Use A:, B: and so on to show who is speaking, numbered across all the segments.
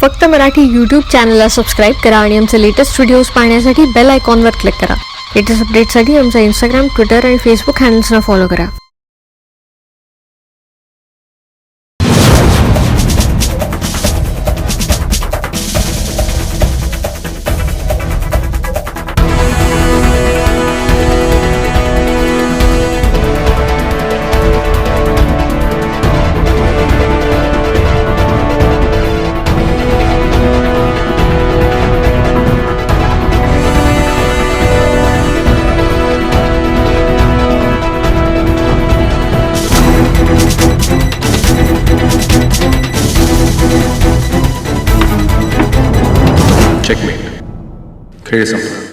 A: फक्त मराठी यूट्यूब चॅनलला सबस्क्राईब करा आणि आमचे लेटेस्ट व्हिडिओज पाहण्यासाठी बेल आयकॉनवर क्लिक करा. लेटेस्ट अपडेट्ससाठी आमचा इंस्टाग्राम, ट्विटर आणि फेसबुक हँडल्सना फॉलो करा.
B: चेकमेट. खेळ संपला.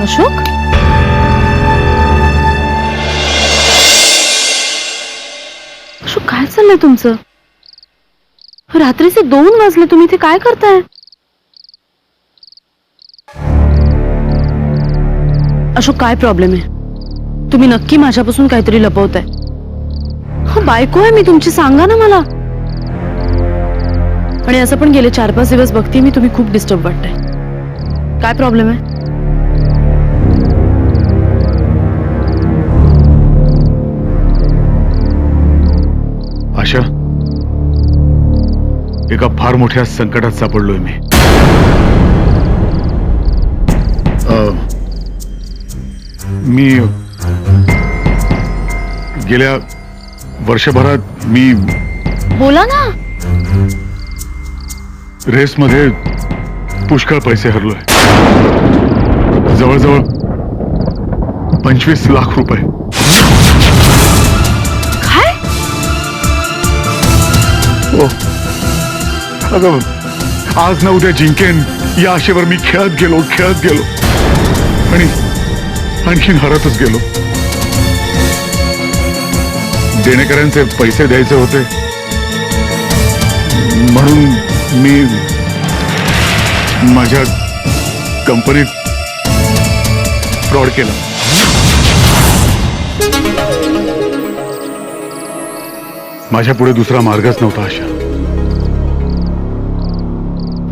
C: अशोक, अशोक काय चाललंय तुमचं? रात्रीचे 2 वाजले, तुम्ही इथे काय करताय? अशोक काय प्रॉब्लेम आहे? तुम्ही नक्की माझ्यापासून काहीतरी लपवताय. हो, बायको आहे मी तुमची, सांगा ना मला. आणि असं पण गेले 4-5 दिवस बघते मी, तुम्ही खूप डिस्टर्ब वाटताय. काय प्रॉब्लेम आहे?
B: आशा, एका फार मोठ्या संकटात सापडलोय मी. मी गेल्या वर्षभरात मी
C: बोला ना.
B: रेसमध्ये पुष्कळ पैसे हरलोय. जवळजवळ 25 लाख रुपये.
C: काय?
B: हो. अगं, आज ना उद्या जिंकेन या आशेवर मी खेळत गेलो आणि आणखीन हरतच गेलो. देणेकऱ्यांचे पैसे द्यायचे होते म्हणून मी माझ्या कंपनीत फ्रॉड केला. माझ्या पुढे दुसरा मार्गच नव्हता आशा.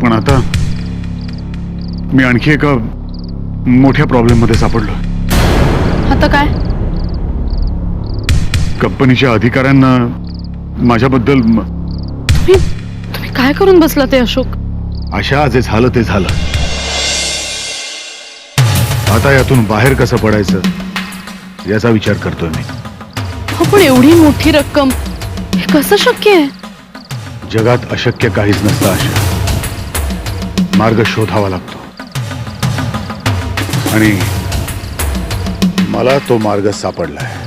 B: पण आता मी आणखी एका मोठ्या प्रॉब्लेम मध्ये सापडलो.
C: आता काय?
B: कंपनीच्या अधिकाऱ्यांना माझ्याबद्दल
C: तुम्ही काय करून बसला ते अशोक?
B: आशा, जे झालं ते झालं. आता यातून बाहेर कसं पडायचं याचा विचार करतोय मी.
C: हो, पण एवढी मोठी रक्कम हे कसं शक्य आहे?
B: जगात अशक्य काहीच नसतं आशा. मार्ग शोधावा लागतो आणि मला तो मार्ग सापडलाय.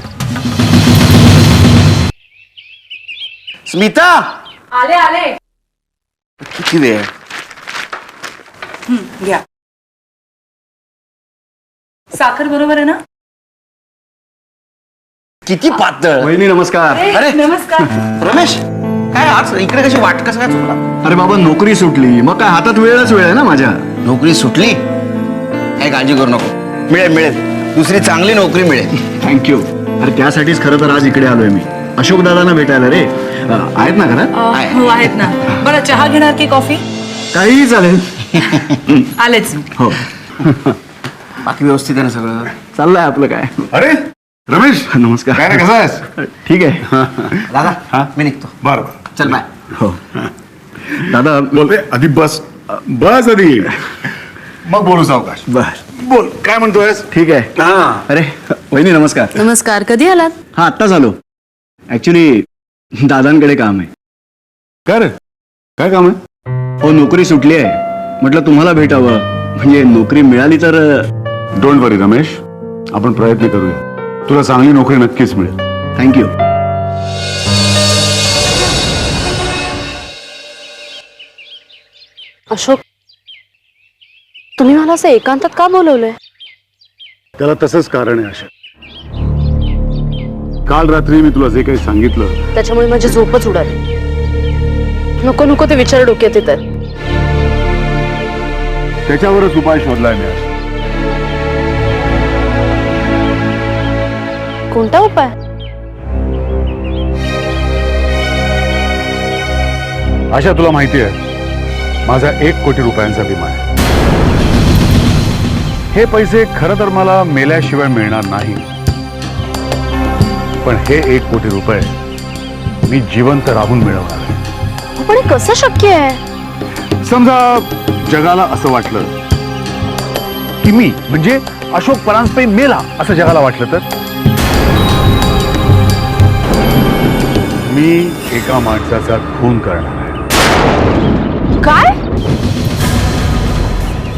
D: स्मिता,
E: आले आले.
D: किती वेळ?
E: घ्या. साखर बरोबर आहे ना?
D: किती पातळ.
F: वहिनी नमस्कार.
D: अरे.
E: नमस्कार.
D: रमेश, काय आज इकडे कशी वाट कसं काय चुकला?
F: अरे बाबा, नोकरी सुटली, मग काय हातात वेळच वेळ आहे ना माझ्या.
D: नोकरी सुटली? काही काळजी करू नको, मिळेल. दुसरी चांगली नोकरी मिळेल.
F: थँक्यू. अरे त्यासाठीच खरं तर आज इकडे आलोय मी, अशोक दादांना भेटायला. रे आहेत ना घरात?
E: हो आहेत ना. बरं, चहा घेणार की कॉफी?
F: काहीही चालेल.
E: आलेच.
F: हो,
D: बाकी व्यवस्थित आहे ना सगळं?
F: चाललंय आपलं काय.
B: अरे रमेश,
F: नमस्कार.
B: काय रे, कसा आहेस?
F: ठीक आहे.
D: दादा, मी निघतो.
B: बरं.
D: चल बाय.
F: हो दादा,
B: बोलते आधी बस आधी, मग बोलू सावकाश.
F: बर
B: बोल, काय म्हणतोयस?
F: ठीक आहे. अरे वहिनी नमस्कार.
C: नमस्कार. कधी आलात?
F: हा, आत्ताच आलो. ऍक्च्युली दादांकडे काम आहे.
B: काय रे, काय काम आहे?
F: हो, नोकरी सुटली आहे. म्हटलं तुम्हाला भेटावं, म्हणजे नोकरी मिळाली तर.
B: डोंट वरी रमेश, आपण प्रयत्न करूया. तुला चांगली नोकरी नक्कीच मिळेल.
F: थँक्यू.
C: अशोक, तुम्ही मला असं एकांतात का बोलवलंय?
B: त्याला तसंच कारण आहे आशा. काल रात्री मी तुला जे काही सांगितलं
C: त्याच्यामुळे माझी झोपच उडाली. नको नको ते विचार डोक्यात येतात.
B: त्याच्यावरच उपाय शोधलाय मी आशा.
C: कोणता उपाय?
B: आशा, तुला माहिती आहे माझा 1 कोटी रुपयांचा विमा आहे. हे पैसे खरं तर मला मेल्याशिवाय मिळणार नाही, पण हे 1 कोटी रुपये मी जिवंत राहून मिळवणार आहे.
C: पण हे कसं शक्य आहे?
B: समजा जगाला असं वाटलं की मी म्हणजे अशोक परांजपे मेला असं जगाला वाटलं तर मी एका माणसाचा खून करणार आहे.
C: काय?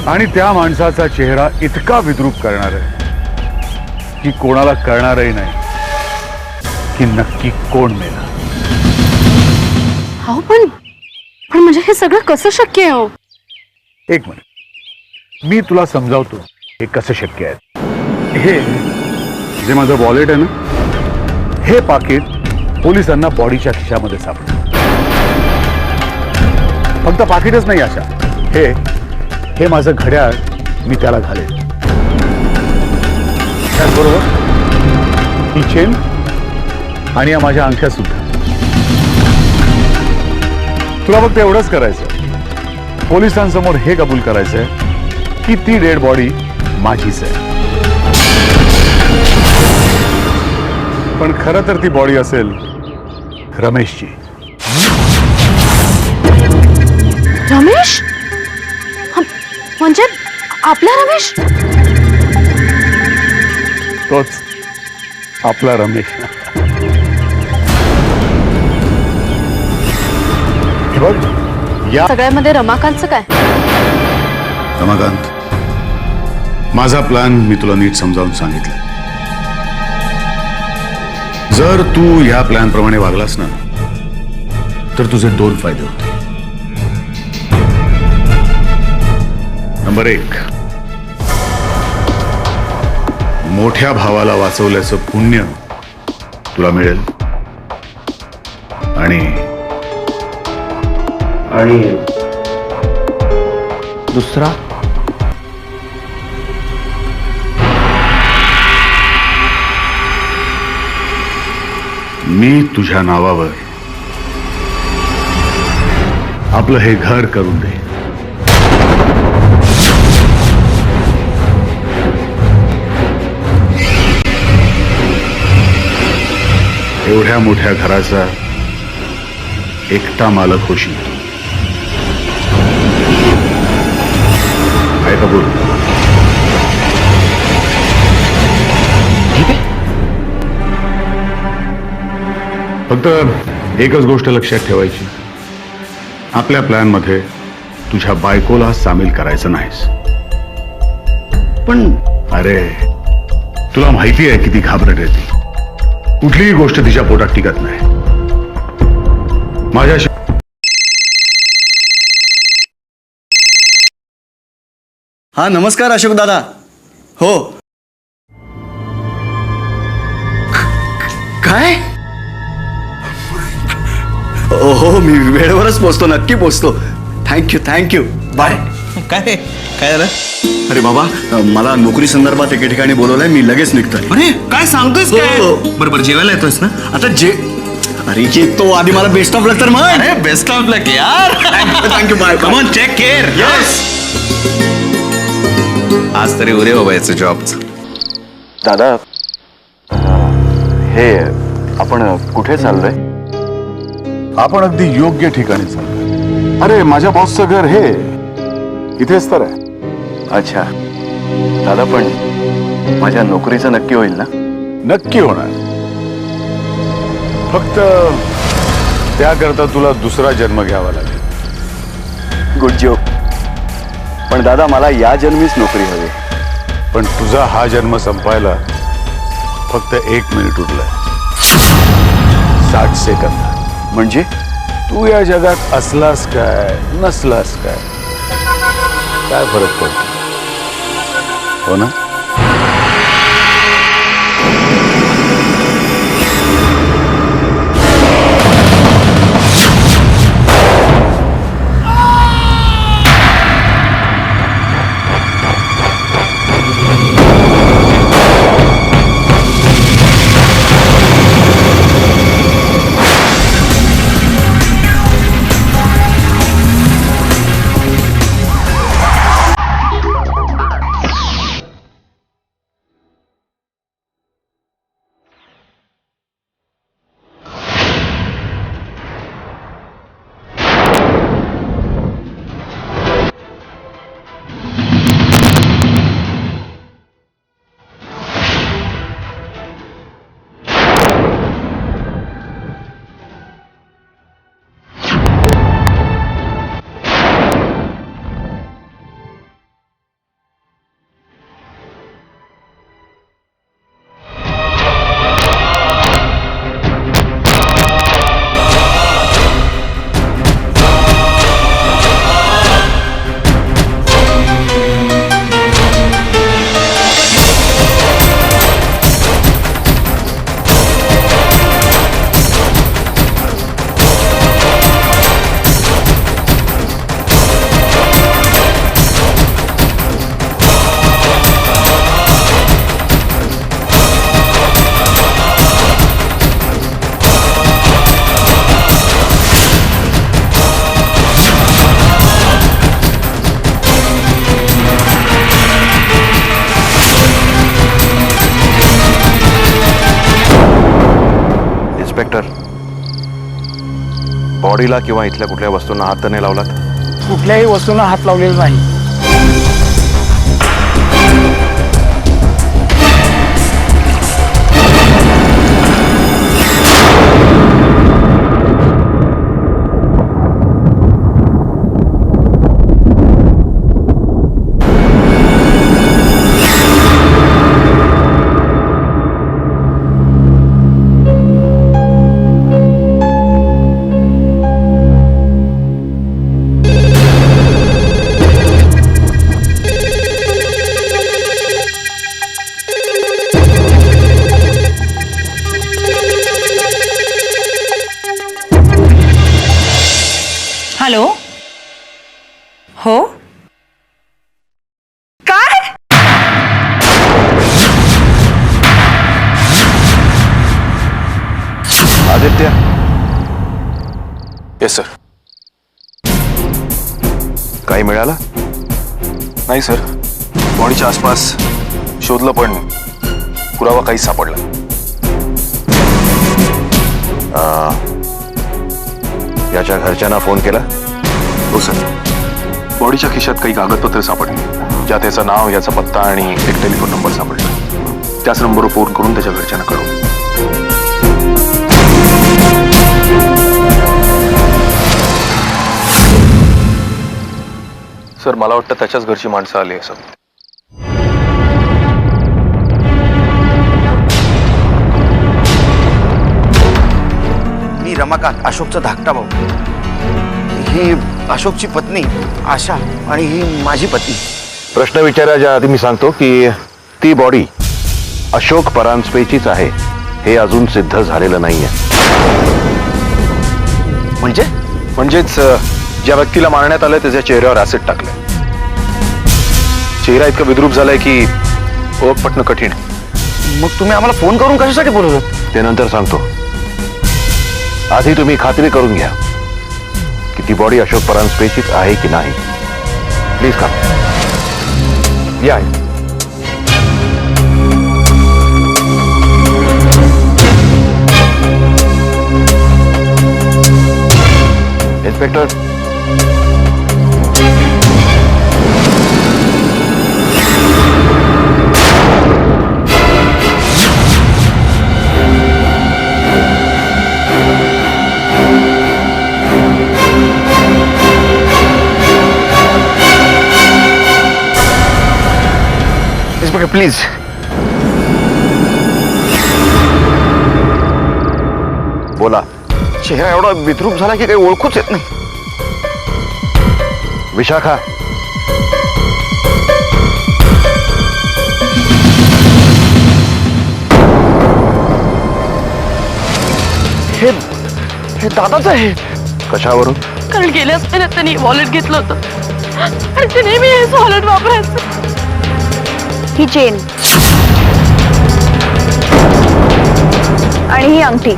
B: आणि त्या माणसाचा चेहरा इतका विद्रूप करणार आहे की कोणाला कळणारही नाही की नक्की कोण मेला.
C: हो पण म्हणजे हे सगळं कसं शक्य आहे हो?
B: एक मिनिट, मी तुला समजावतो हे कसं शक्य आहे. हे जे माझं वॉलेट आहे ना, हे पाकिट पोलिसांना बॉडीच्या खिशामध्ये सापडलं. फक्त पाकिटच नाही आशा, हे माझं घड्याळ मी त्याला घालेन. त्याचबरोबर ही चेन आणि या माझ्या अंगठ्या सुद्धा. तुला फक्त एवढंच करायचं, पोलिसांसमोर हे कबूल करायचंय की ती डेड बॉडी माझीच आहे. पण खरं तर ती बॉडी असेल रमेशची.
C: रमेश? म्हणजे आपला रमेश?
B: तोच आपला रमेश. हे बघ, या
C: सगळ्यामध्ये रमाकांतचं काय?
B: रमाकांत, माझा प्लॅन मी तुला नीट समजावून सांगितलं. जर तू या प्लॅन प्रमाणे वागलास ना तर तुझे 2 फायदे होते. नंबर 1, मोठ्या भावाला वाचवल्याचं पुण्य तुला मिळेल. आणि
D: दुसरा,
B: मी तुझ्या नावावर आपलं हे घर करून दे. एवढ्या मोठ्या घराचा एकटा मालक होशील. काय कबूल? फक्त एकच गोष्ट लक्षात ठेवायची, आपल्या प्लॅन मध्ये तुझ्या बायकोला सामील करायचं नाहीस.
F: पण
B: अरे, तुला माहिती आहे किती घाबरट आहे ती. कुठलीही गोष्ट तिच्या पोटात टिकत नाही. माझ्या
F: हा, नमस्कार अशोक दादा. हो. काय? हो, मी वेळेवरच पोचतो, नक्की पोचतो. थँक्यू. बाय.
D: काय झालं?
F: अरे बाबा, मला नोकरी संदर्भात एके ठिकाणी बोलवलंय, मी लगेच निघतोय.
D: अरे काय सांगतोयस काय?
F: हो.
D: बरोबर, जेवायला येतोयस ना?
F: आता अरे तो आधी मला बेस्ट ऑफ लक तर म्हण.
D: अरे बेस्ट ऑफ लक यार.
F: Thank you. Bye.
D: Come on, take care.
F: Yes.
D: आज तरी उरे बाबा याचं जॉबचं.
F: दादा, हे आपण कुठे चाललोय?
B: आपण अगदी योग्य ठिकाणी चाललोय. अरे, माझ्या बॉसचं घर हे इथेच तर आहे.
F: अच्छा दादा, पण माझ्या नोकरीचं नक्की होईल ना?
B: नक्की होणार. फक्त त्याकरता तुला दुसरा जन्म घ्यावा लागेल.
F: Good joke. पण दादा, मला या जन्मीच नोकरी हवी.
B: पण तुझा हा जन्म संपायला फक्त 1 मिनिट उरलाय. 60 सेकंद.
F: म्हणजे
B: तू या जगात असलास काय नसलास काय फरक पडतो? हो ना?
G: इन्स्पेक्टर, बॉडीला किंवा इथल्या कुठल्या वस्तूंना हात तर नाही लावलात?
H: कुठल्याही वस्तूंना हात लावलेला नाही.
E: हॅलो. हो काय?
G: आदित्य. Yes sir. काही मिळालं?
I: नाही सर, बॉडीच्या आसपास शोधलं पण पुरावा काहीच सापडला.
G: याच्या घरच्यांना फोन केला?
I: हो सर, बॉडीच्या खिशात काही कागदपत्र सापडली, ज्यात याचं नाव, याचा पत्ता आणि एक टेलिफोन नंबर सापडला. त्याच नंबरवर फोन करून त्याच्या घरच्यांना कळवलं. सर, मला वाटतं त्याच्याच घरची माणसं आली असं.
D: मी रमाकांत, अशोकचा धाकटा भाऊ. ही अशोकची पत्नी आशा आणि ही माझी पत्नी.
G: प्रश्न विचारायच्या आधी मी सांगतो की ती बॉडी अशोक परांजपेचीच आहे हे अजून सिद्ध झालेलं नाहीये.
I: म्हणजेच ज्या व्यक्तीला मारण्यात आलंय त्याच्या चेहऱ्यावर ऍसिड टाकलंय. चेहरा इतका विद्रूप झालाय की ओळख पटणं कठीण.
D: मग तुम्ही आम्हाला फोन करून कशासाठी बोलवलं?
G: ते नंतर सांगतो. आधी तुम्ही खात्री करून घ्या की ती बॉडी अशोक परांजपेचीच आहे की नाही. प्लीज का या. Inspector,
D: please.
G: बोला.
D: चेहरा एवढा विद्रूप झाला की काही ओळखूच येत नाही.
G: विशाखा,
D: ते दादाच आहे.
G: कशावरून?
C: कारण गेल्याच महिन्यात त्यांनी वॉलेट घेतलं होतं आणि ते नेहमी हेच वॉलेट वापरायचं.
J: ही चेन आणि ही अंगठी.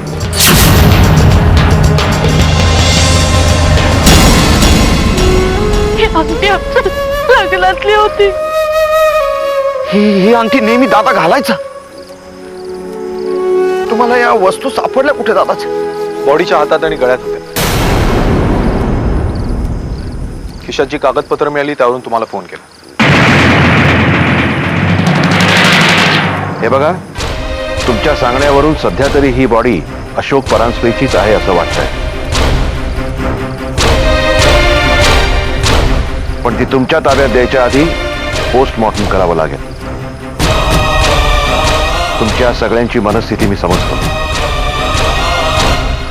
C: ही अंगठी आमच्या लग्नातली होती.
D: ही अंगठी नेहमी दादा घालायचा. तुम्हाला या वस्तू सापडल्या कुठे दादाच्या?
I: बॉडीच्या हातात आणि गळ्यात होत्या. खिशात जी कागदपत्र मिळाली त्यावरून तुम्हाला फोन केला.
G: हे बघा, तुमच्या सांगण्यावरून सध्या तरी ही बॉडी अशोक परांजपेचीच आहे असं वाटतंय. पण ती तुमच्या ताब्यात द्यायच्या आधी पोस्टमॉर्टम करावं लागेल. तुमच्या सगळ्यांची मनस्थिती मी समजतो.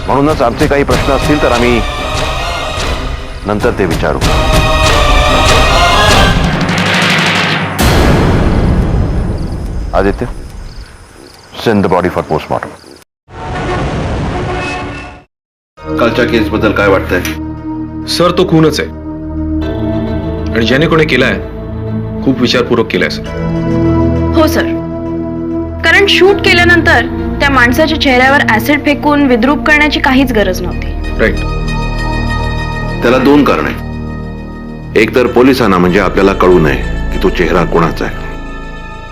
G: म्हणूनच आमचे काही प्रश्न असतील तर आम्ही नंतर ते विचारू. Aditya, send the body for postmortem. कालच्या केस बद्दल काय वाटतंय?
I: सर, तो खूनच आहे आणि ज्याने कोणी केलाय खूप विचारपूर्वक केलाय सर.
C: हो सर, कारण शूट केल्यानंतर त्या माणसाच्या चेहऱ्यावर ऍसिड फेकून विद्रूप करण्याची काहीच गरज नव्हती.
I: राईट.
G: त्याला दोन कारण आहे. एक तर पोलिसांना म्हणजे आपल्याला कळू नये की तो चेहरा कोणाचा आहे,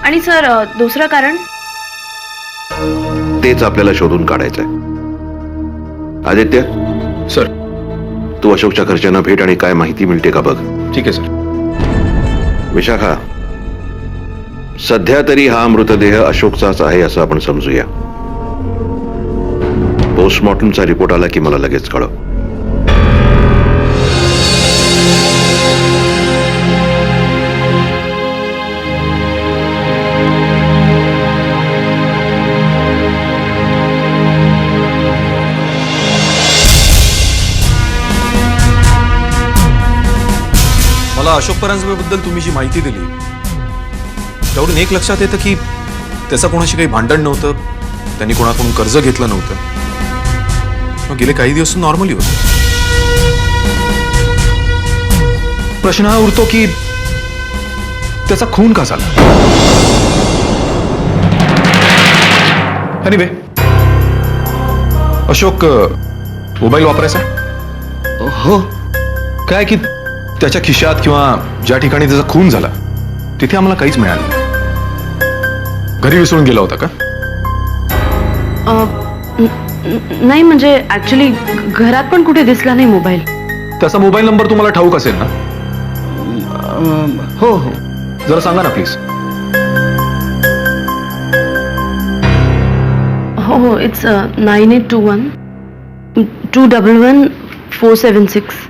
C: आणि सर दुसरं कारण
G: तेच आपल्याला शोधून काढायचं आहे. आदित्य,
I: सर.
G: तू अशोकच्या घरच्यांना भेट आणि काय माहिती मिळते का बघ.
I: ठीक आहे सर.
G: विशाखा, सध्या तरी हा मृतदेह अशोकचाच आहे असं आपण समजूया. पोस्टमॉर्टमचा रिपोर्ट आला की मला लगेच कळव.
I: मला अशोक परांजपेबद्दल तुम्ही जी माहिती दिली त्यावरून एक लक्षात येतं की त्याचं कोणाशी काही भांडण नव्हतं, त्यांनी कोणाकडून कर्ज घेतलं नव्हतं, मग गेले काही दिवस नॉर्मली होतं. प्रश्न हा उरतो की त्याचा खून का झाला. एनिवे, अशोक मोबाईल वापरायचा?
D: हो.
I: काय की त्याच्या खिशात किंवा ज्या ठिकाणी त्याचा खून झाला तिथे आम्हाला काहीच मिळालं नाही. घरी विसरून गेला होता का?
C: नाही, म्हणजे ऍक्च्युली घरात पण कुठे दिसला नाही मोबाईल.
I: त्याचा मोबाईल नंबर तुम्हाला ठाऊक असेल ना?
D: हो हो.
I: जरा सांगा ना प्लीज.
C: हो, इट्स 9821 211 476.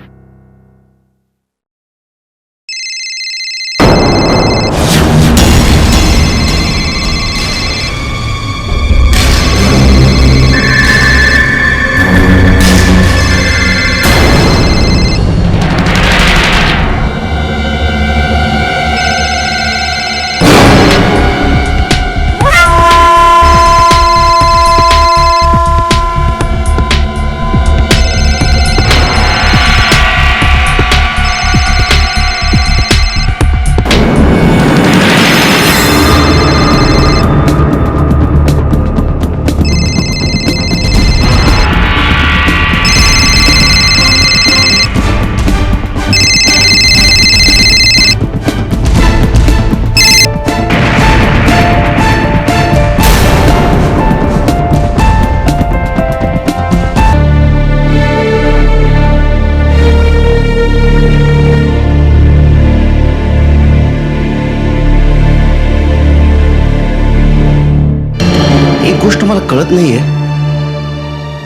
D: गोष्ट मला कळत नाहीये,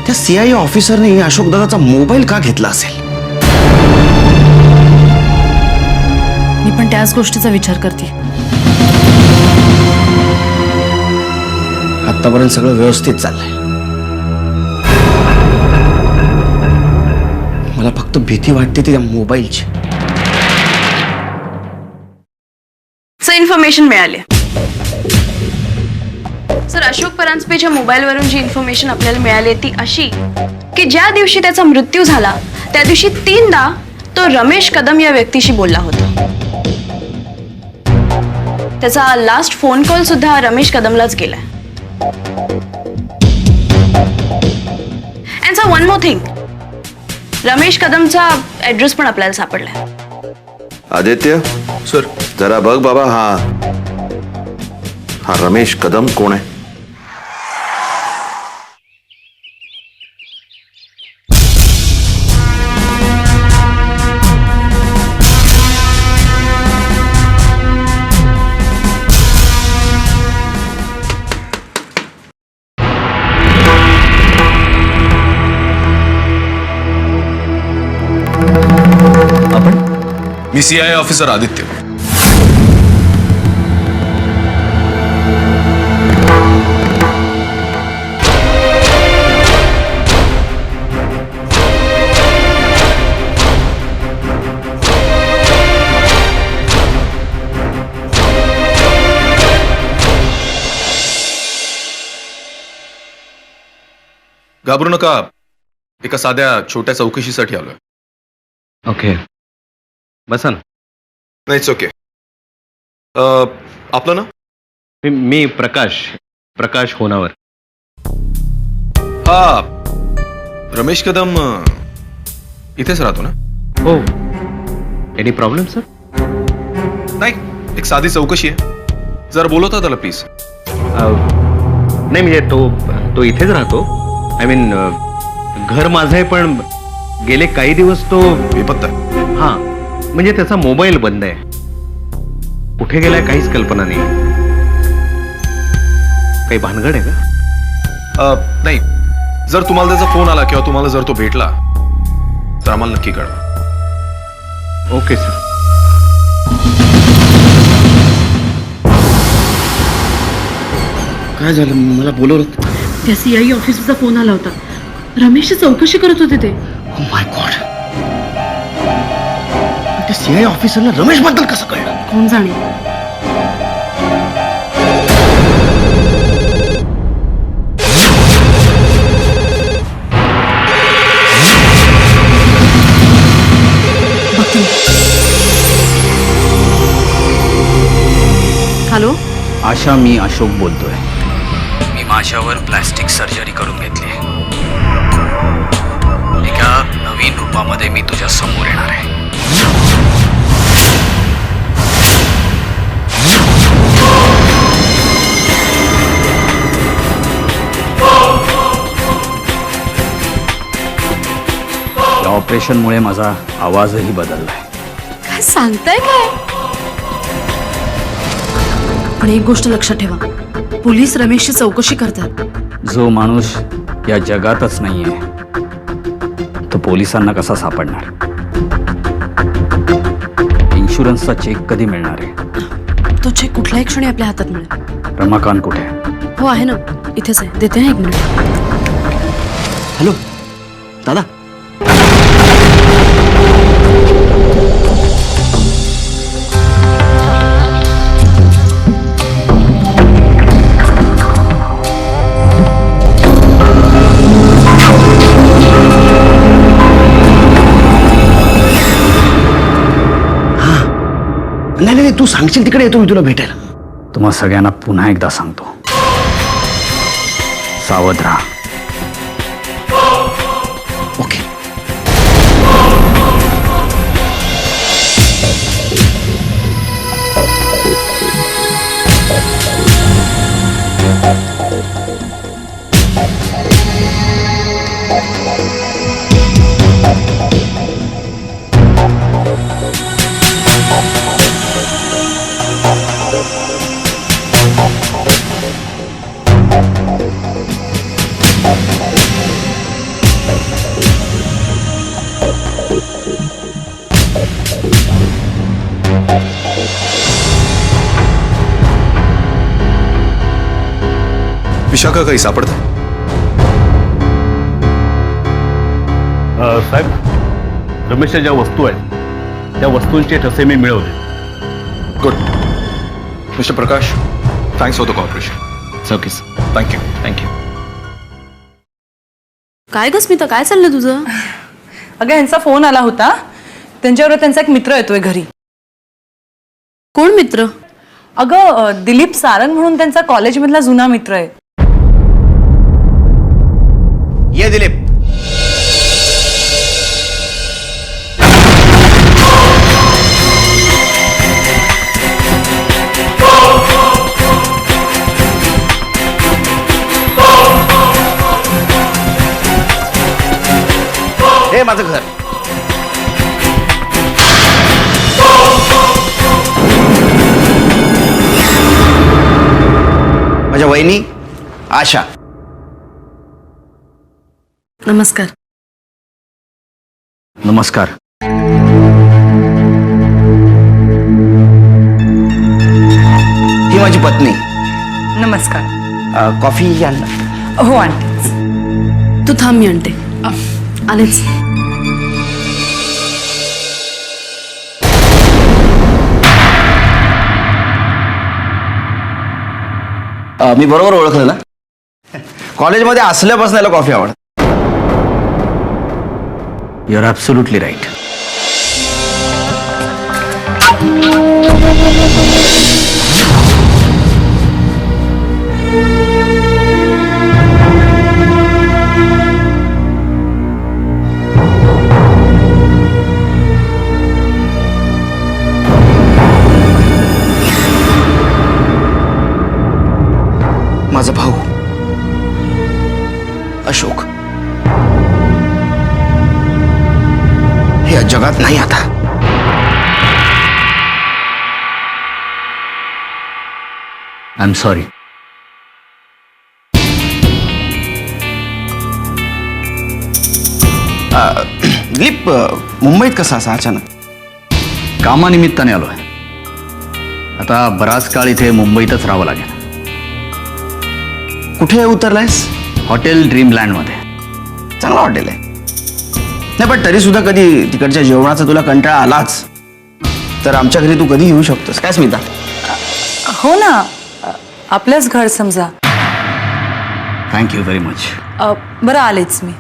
D: त्या सीआयए ऑफिसरने अशोक दादाचा मोबाईल का घेतला असेल.
C: मी पण त्याच गोष्टीचा विचार करते.
D: आतापर्यंत सगळं व्यवस्थित चाललंय. मला फक्त भीती वाटते त्या मोबाईलची.
C: इन्फॉर्मेशन मिळाली.
J: सर, अशोक परांजपेच्या मोबाईलवरून जी इन्फॉर्मेशन आपल्याला मिळाली ती अशी की ज्या दिवशी त्याचा मृत्यू झाला त्या दिवशी 3दा तो रमेश कदम या व्यक्तीशी बोलला होता. त्याचा लास्ट फोन कॉल सुद्धा रमेश कदमलाच गेलाय. And sir, one more thing, Ramesh कदमचा ऍड्रेस पण आपल्याला सापडलाय.
G: आदित्य
I: सर,
G: जरा बघ बाबा, हा रमेश कदम कोण आहे?
I: मी CIA ऑफिसर आदित्य. घाबरू नका, एका साध्या छोट्या चौकशीसाठी आलोय.
F: ओके, बसा ना.
I: नाही, इट्स ओके. आपलं ना?
F: मी प्रकाश होनावर.
I: हा, रमेश कदम इथेच राहतो ना?
F: हो. Any problem sir?
I: नाही, एक साधी चौकशी आहे. जरा बोलवता त्याला प्लीज.
F: नाही म्हणजे तो इथेच राहतो. आय मीन घर माझं आहे, पण गेले काही दिवस तो
I: बेपत्ता आहे.
F: हा, म्हणजे त्याचा मोबाईल बंद आहे. कुठे गेलाय काहीच कल्पना नाही. काही भानगड आहे का?
I: नाही, जर तुम्हाला त्याचा फोन आला किंवा तुम्हाला जर तो भेटला तर आम्हाला नक्की कळवा.
F: Okay sir. काय झालं? मला बोलवलं.
C: त्या CI ऑफिसचा फोन आला होता. रमेशची चौकशी करत होते ते.
F: Oh my God. त्या CI ऑफिसरला रमेश बद्दल कसं कळलं?
C: कोण जाणे. हॅलो,
H: आशा, मी अशोक बोलतोय.
K: मी माझ्यावर प्लॅस्टिक सर्जरी करून घेतली. एका नवीन रूपामध्ये मी तुझ्या समोर येणार आहे.
H: या ऑपरेशनमुळे माझा आवाजही बदललाय.
C: काय सांगताय काय? पण एक गोष्ट लक्षात ठेवा, पोलीस रमेशची चौकशी करतात.
H: जो माणूस या जगातच नाहीये तो पोलिसांना कसा सापडणार? इन्शुरन्सचा चेक कधी मिळणार आहे?
C: तो चेक कुठल्याही क्षणी आपल्या हातात मिळेल.
H: रमाकांत कुठे?
C: हो, आहे ना, इथेच आहे. देते ना 1 मिनिट.
F: हॅलो दादा. नाही, तू सांगशील तिकडे येतो मी तुला भेटायला.
H: तुम्हा सगळ्यांना पुन्हा एकदा सांगतो, सावध राहा.
F: ओके.
I: विशाखा काही सापडतं?
B: साहेब, रमेशच्या ज्या वस्तू आहेत त्या वस्तूंचे ठसे मी मिळवले.
I: Good. Mister Prakash, thanks for the cooperation.
H: Okay sir thank you thank you.
C: काय ग स्मिता, काय चाललंय तुझं?
E: अगं यांचा फोन आला होता, त्यांच्याबरोबर त्यांचा एक मित्र येतोय घरी.
C: कोण मित्र?
E: अगं दिलीप सारंग म्हणून त्यांचा कॉलेजमधला जुना मित्र आहे.
D: ये दिलीप. हे माझं घर. माझ्या वहिनी आशा.
C: नमस्कार.
H: नमस्कार.
D: ही माझी पत्नी.
E: नमस्कार.
D: कॉफी आणला.
E: हो आणतेच.
C: तू थांब, मी आणते. आलेच.
D: मी बरोबर ओळखलं ना? कॉलेजमध्ये असल्यापासून याला कॉफी आवडत.
H: You are absolutely right.
D: माझा भाऊ अशोक हे या जगात नाही आता.
H: I am sorry.
D: दिलीप मुंबईत कसा असा अचानक?
H: कामानिमित्ताने आलो आहे. आता बराच काळ इथे मुंबईतच राहावं लागेल.
D: कुठे उतरलायस?
H: हॉटेल ड्रीमलँडमध्ये.
D: चांगला हॉटेल आहे. नाही पण तरी सुद्धा कधी तिकडच्या जेवणाचा तुला कंटाळा आलाच तर आमच्या घरी तू कधी येऊ शकतोस. काय स्मिता?
E: हो ना, आपलंच घर समजा.
H: Thank you very much.
E: बरं आलेच मी.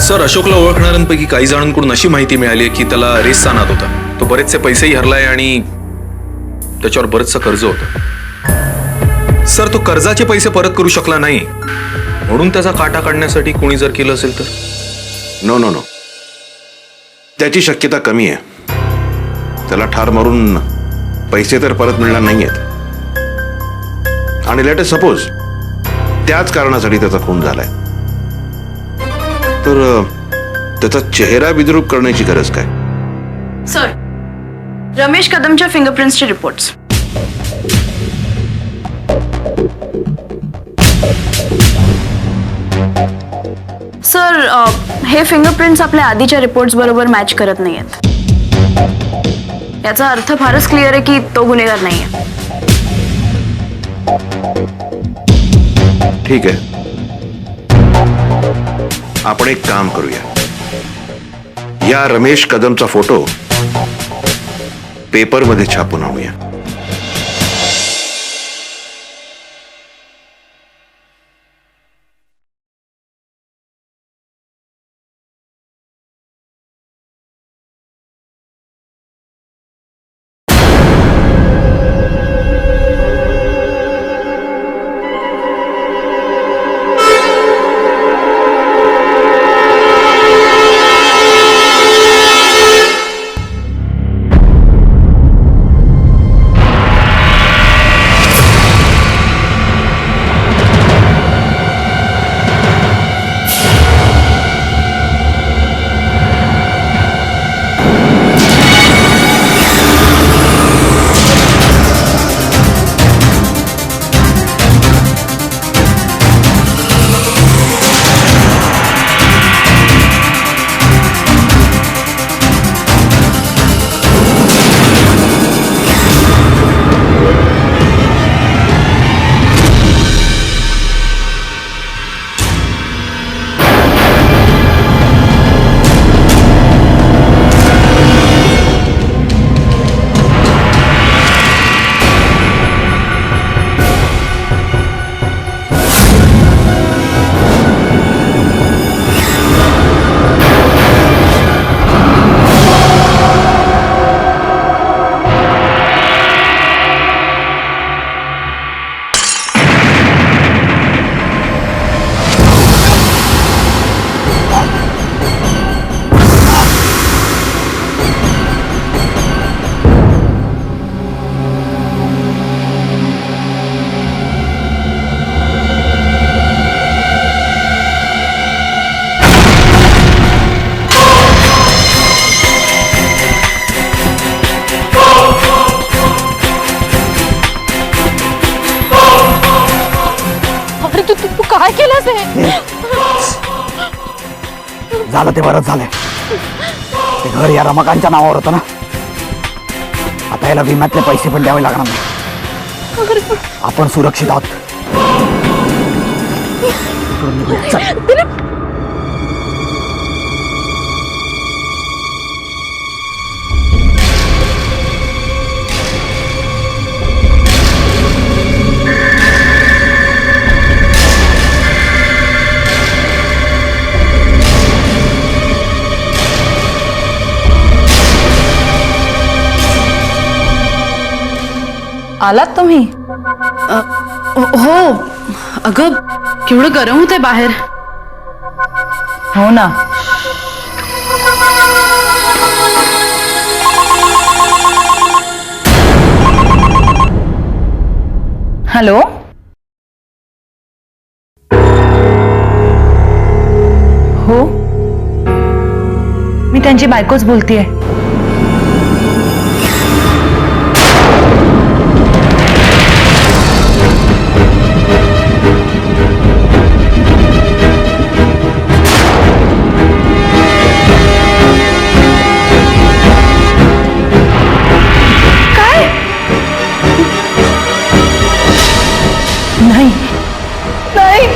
I: सर, अशोकला ओळखणाऱ्यांपैकी काही जणांकडून अशी माहिती मिळाली की त्याला रेसचा नाद होता. तो बरेचसे पैसेही हरलाय आणि त्याच्यावर बरंचसं कर्ज होतं. सर, तो कर्जाचे पैसे परत करू शकला नाही म्हणून त्याचा काटा काढण्यासाठी कोणी जर केलं असेल तर?
G: नो नो नो, त्याची शक्यता कमी आहे. त्याला ठार मारून पैसे तर परत मिळणार नाहीयेत. आणि लेट अस सपोज त्याच कारणासाठी त्याचा खून झालाय तर त्याचा चेहरा विद्रूप करण्याची गरज काय?
J: सर, रमेश कदमच्या फिंगरप्रिंट्सचे रिपोर्ट्स. सर, हे फिंगरप्रिंट्स आपल्या आधीच्या रिपोर्ट्स बरोबर मॅच करत नाहीयेत. याचा अर्थ फारच क्लिअर आहे की तो गुन्हेगार नाहीये.
G: ठीक आहे, आपण एक काम करूया. या रमेश कदमचा फोटो पेपरमध्ये छापून आणूया.
H: झालं ते बरंच झालंय. ते घर या रमकांच्या नावावर होतं ना. आता याला विम्यातले पैसे पण द्यावे लागणार नाही. आपण सुरक्षित आहोत. चल.
E: आलात तुम्ही?
C: हो अगं केवढं गरम होतंय बाहेर.
E: हो ना. हॅलो. हो, मी त्यांची बायकोच बोलतेय. नाही नाही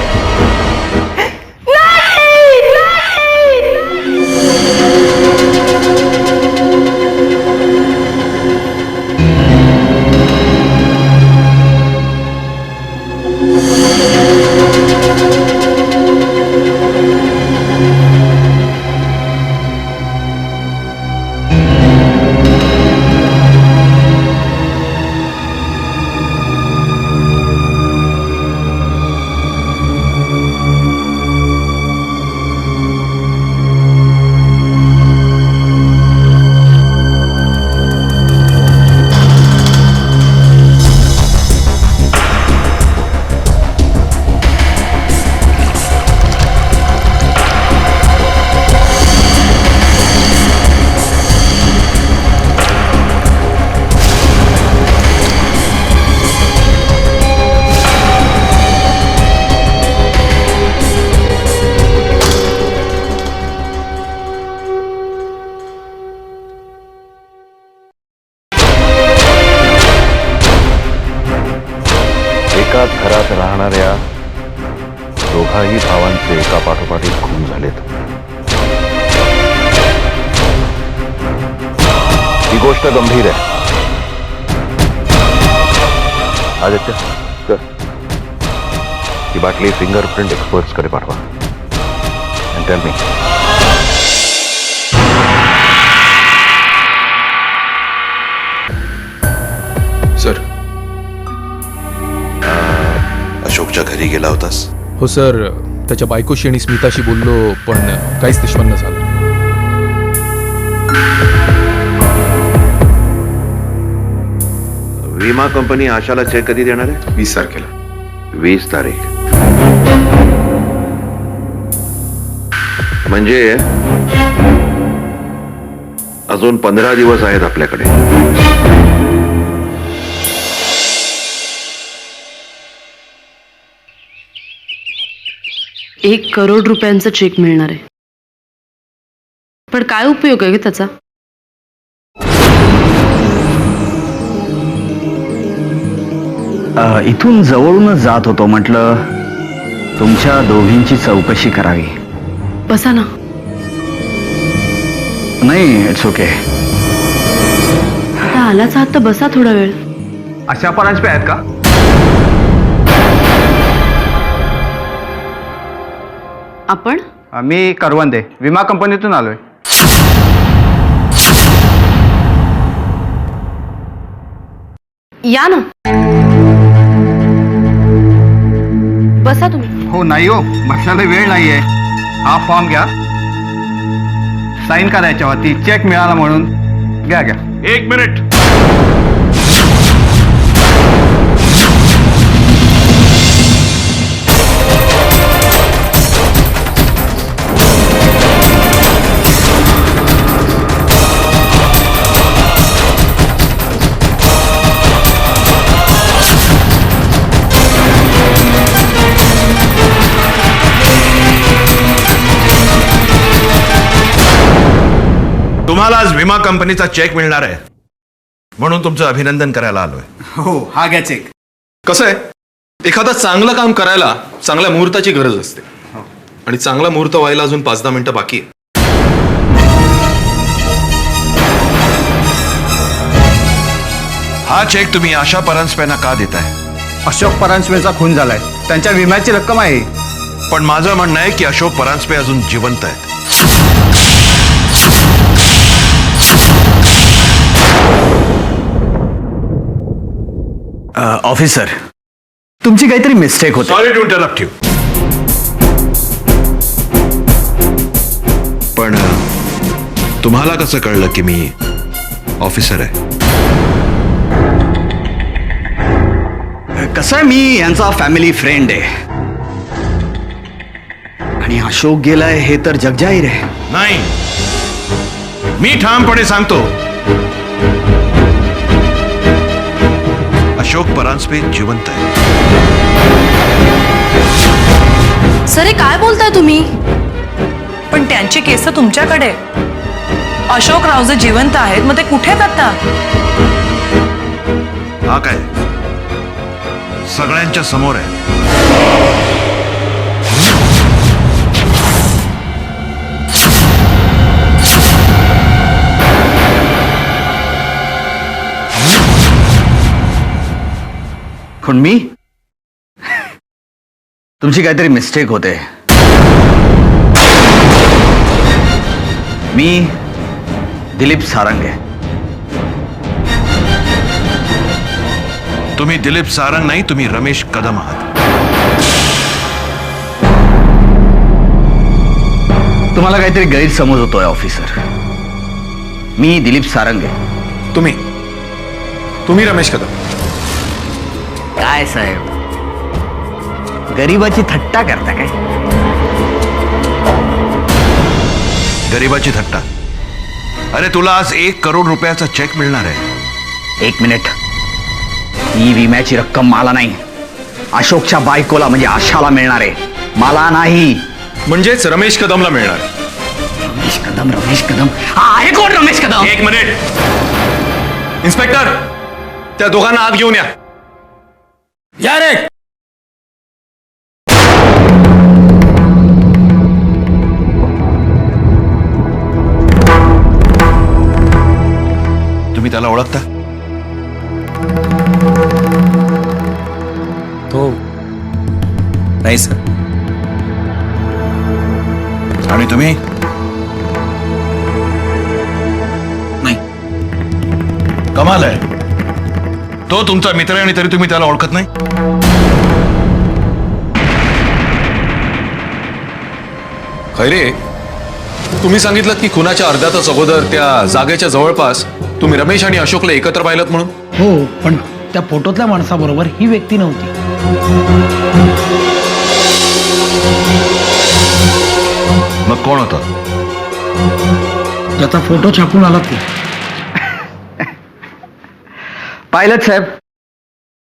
G: एकाच घरात राहणाऱ्या दोघाही भावांचे एका पाठोपाठ एक खून झालेत. ही गोष्ट गंभीर आहे. आदित्य कर. ही बाटली फिंगरप्रिंट एक्सपर्ट्स कडे पाठवा. And tell me.
I: सर.
G: अशोकच्या घरी गेला होतास?
I: हो सर, त्याच्या बायकोशी आणि स्मिताशी बोललो, पण काहीच निष्पन्न झालं.
G: विमा कंपनी आशाला चेक कधी देणार आहे?
I: 20 तारखेला.
G: 20 तारीख म्हणजे अजून 15 दिवस आहेत आपल्याकडे.
C: 1 करोड रुपयांचा चेक मिळणार आहे. पण काय उपयोग आहे त्याचा?
H: इथून जवळूनच जात होतो, म्हटलं तुमच्या दोघींची चौकशी करावी.
C: बसा ना.
H: नाही, इट्स ओके.
C: आता आलाच आहात तर बसा थोडा वेळ.
H: अशा परांजपे आहेत का?
C: आपण
H: मी करवंदे, विमा कंपनीतून आलोय.
C: या ना, बसा तुम्ही.
H: हो नाही हो, बसायला वेळ नाहीये. हा फॉर्म घ्या, साईन करा याच्यावरती. चेक मिळाला म्हणून. घ्या घ्या.
G: 1 मिनिट. तुम्हाला आज विमा कंपनीचा चेक मिळणार आहे म्हणून तुमचं अभिनंदन करायला आलोय.
H: हो हा घ्या चेक.
I: कसं आहे, एखादं चांगलं काम करायला चांगल्या मुहूर्ताची गरज असते आणि चांगला मुहूर्त व्हायला अजून 5-10 मिनिटं बाकी आहे.
G: हा चेक तुम्ही आशा परांजपेंना का देताय?
H: अशोक परांजपेचा खून झालाय, त्यांच्या विम्याची रक्कम आहे.
G: पण माझं म्हणणं आहे की अशोक परांजपे अजून जिवंत आहेत.
H: ऑफिसर, तुमची काहीतरी मिस्टेक होते.
G: Sorry to interrupt you. पण तुम्हाला कसं कळलं की मी ऑफिसर आहे?
H: कसं आहे, मी यांचा फॅमिली फ्रेंड आहे आणि अशोक गेलाय हे तर जगजाहीर आहे.
G: नाही, मी ठामपणे सांगतो अशोक परांजपे जिवंत आहे.
J: सर हे काय बोलताय तुम्ही?
E: पण त्यांची केस तुमच्याकडे. अशोक रावजे जिवंत आहेत, मग ते कुठे आहेत आता?
G: हा काय सगळ्यांच्या समोर आहे.
H: पण मी तुमची काहीतरी मिस्टेक होते. मी दिलीप सारंगे.
G: तुम्ही दिलीप सारंग नाही, तुम्ही रमेश कदम आहात.
H: तुम्हाला काहीतरी गैरसमज होतोय ऑफिसर. मी दिलीप सारंगे.
I: तुम्ही रमेश कदम.
H: काय साहेब, गरीबाची थट्टा करता काय?
G: गरीबाची थट्टा? अरे तुला आज 1 करोड रुपयाचा चेक मिळणार आहे.
H: 1 मिनिट. ही विम्याची रक्कम मला नाही, अशोकच्या बायकोला म्हणजे आशाला मिळणार आहे, मला नाही.
I: म्हणजेच रमेश कदमला मिळणार.
H: रमेश कदम आहे कोण? रमेश कदम.
I: 1 मिनिट. इन्स्पेक्टर, त्या दोघांना आत घेऊन या.
H: या रे.
G: तुम्ही त्याला ओळखता?
I: तो नाही सर.
G: आणि तुम्ही?
I: नाही.
G: कमाल आहे, तो तुमचा मित्र आहे आणि तरी तुम्ही त्याला ओळखत नाही.
I: खैरे, तुम्ही सांगितलं की खुनाच्या अर्ध्या तास अगोदर त्या जागेच्या जवळपास तुम्ही रमेश आणि अशोकला एकत्र पाहिलं म्हणून.
L: हो, पण त्या फोटोतल्या माणसाबरोबर ही व्यक्ती नव्हती.
G: मग कोण होतं?
L: ज्याचा फोटो छापून आला ते.
H: पायलट साहेब,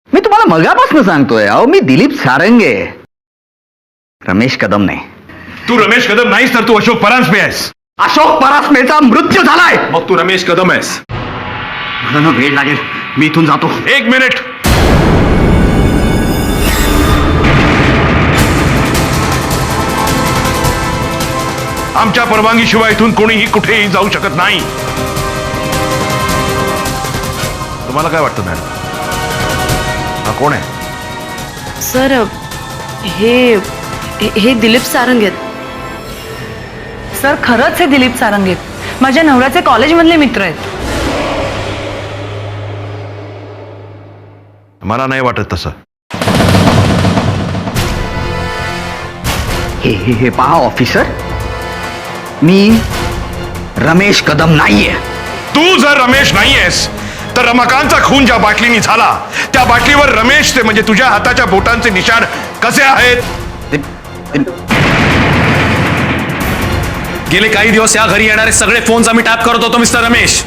H: मी तुम्हाला मगापासून सांगतोय, अहो मी दिलीप सारंगे, रमेश कदम नाही.
G: तू रमेश कदम नाहीस तर तू अशोक परांजपे आहेस.
H: अशोक परांजपेचा मृत्यू झालाय.
I: मग तू रमेश कदम आहेस.
H: मला ना वेळ लागेल, मी इथून जातो.
G: 1 मिनिट. आमच्या परवानगीशिवाय इथून कोणीही कुठेही जाऊ शकत नाही. तुम्हाला काय वाटतं मॅडम? हा कोण आहे?
C: सर हे दिलीप सारंगे आहेत.
E: सर खरंच हे दिलीप सारंगे माझ्या नवऱ्याचे कॉलेजमधले मित्र आहेत.
G: मला नाही वाटत तसं.
H: हे पहा ऑफिसर, मी रमेश कदम नाहीये.
G: तू जर रमेश नाहीयेस तर रमाकांतचा खून ज्या बाटलीने झाला त्या बाटलीवर रमेश ते म्हणजे तुझ्या हाताच्या बोटांचे निशाण कसे आहेत?
I: गेले काही दिवस या घरी येणारे सगळे फोन्स आम्ही टॅप करत होतो मिस्टर रमेश.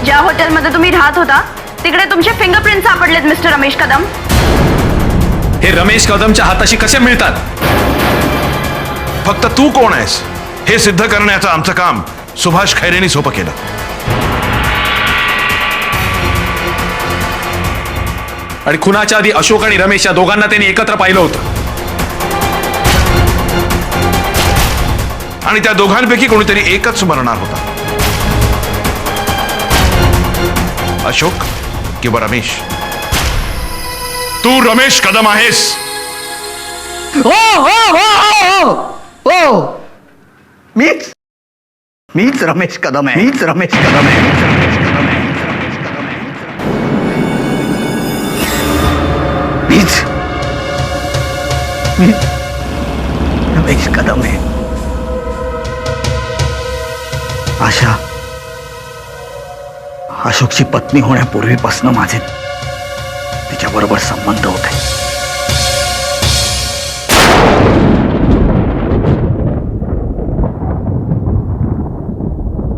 J: ज्या हॉटेलमध्ये तुम्ही राहत होता तिकडे तुमचे फिंगरप्रिंट सापडलेत मिस्टर रमेश कदम.
I: हे रमेश कदमच्या हाताशी कसे मिळतात? फक्त
B: आता तू कोण आहेस हे सिद्ध करण्याचं आमचं काम सुभाष खैरेंनी सोपं केलं.
I: आणि खुनाच्या आधी अशोक आणि रमेश या दोघांना त्यांनी एकत्र पाहिलं होतं. आणि त्या दोघांपैकी कोणीतरी एकच मरणार होता. अशोक किंवा रमेश. तू रमेश कदम आहेस.
H: हो हो हो हो हो मीच रमेश कदम आहे. मीच रमेश कदम आहे. मीच रमेश कदम आहे. आशा अशोकची पत्नी होण्यापूर्वीपासून माझे तिच्याबरोबर संबंध होते.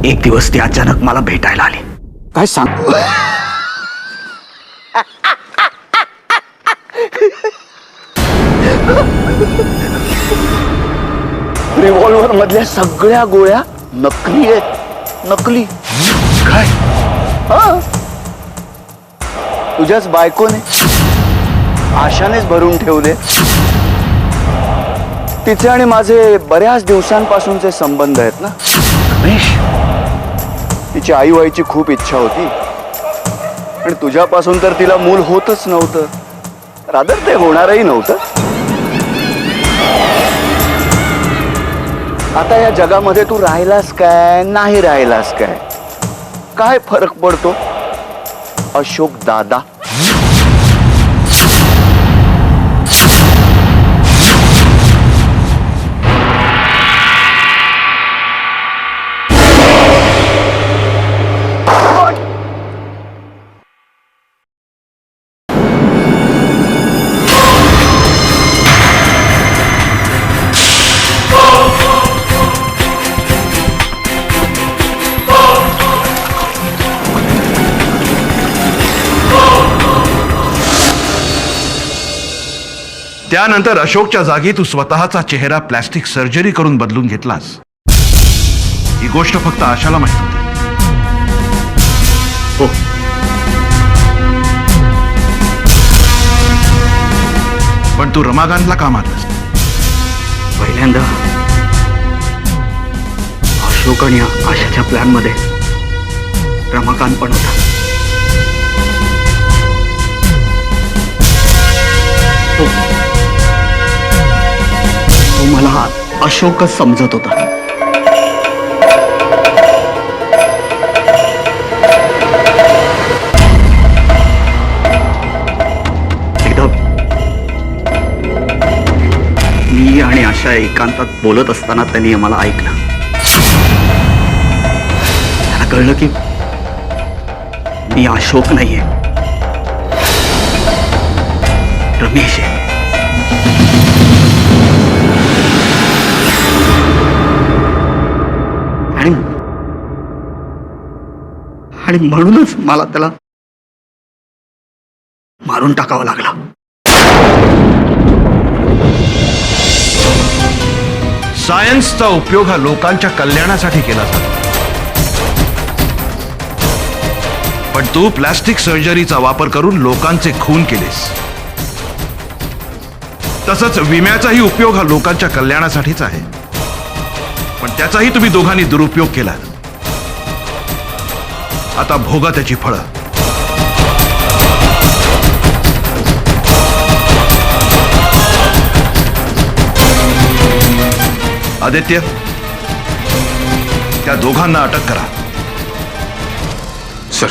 H: एक दिवस ती अचानक मला भेटायला आली. काय सांग, रिव्हॉल्वर मधल्या सगळ्या गोळ्या नकली आहेत. नकली.
B: काय?
H: तुझ्याच बायकोने आशानेच भरून ठेवले. तिचे आणि माझे बऱ्याच दिवसांपासूनचे संबंध आहेत ना.
B: रमेश,
H: तिची आई व्हायची खूप इच्छा होती आणि तुझ्यापासून तर तिला मूल होतच नव्हतं. रादर ते होणारही नव्हतं. आता या जगामध्ये तू राहिलास काय नाही राहिलास काय, काय फरक पडतो अशोक दादा.
B: त्यानंतर अशोकच्या जागी तू स्वतःचा चेहरा प्लॅस्टिक सर्जरी करून बदलून घेतलास. ही गोष्ट फक्त आशाला माहित होती.
H: हो,
B: पण तू रमाकांतला का मारलास?
H: पहिल्यांदा अशोक आणि आशाच्या प्लॅन मध्ये रमाकांत पण होता. तो मला अशोकच समजत होता. एकदा मी आणि आशा एकांतात बोलत असताना त्यांनी मला ऐकलं. त्याला कळलं की मी अशोक नाहीये, रमेश आहे. आणि म्हणूनच मला त्याला मारून टाकावं लागलं.
B: सायन्सचा उपयोग हा लोकांच्या कल्याणासाठी केला जातो, पण तू प्लॅस्टिक सर्जरीचा वापर करून लोकांचे खून केलेस. तसंच विम्याचाही उपयोग हा लोकांच्या कल्याणासाठीच आहे, पण त्याचाही तुम्ही दोघांनी दुरुपयोग केला. आता भोगा त्याची फळं. आदित्य, त्या दोघांना अटक करा.
I: सर.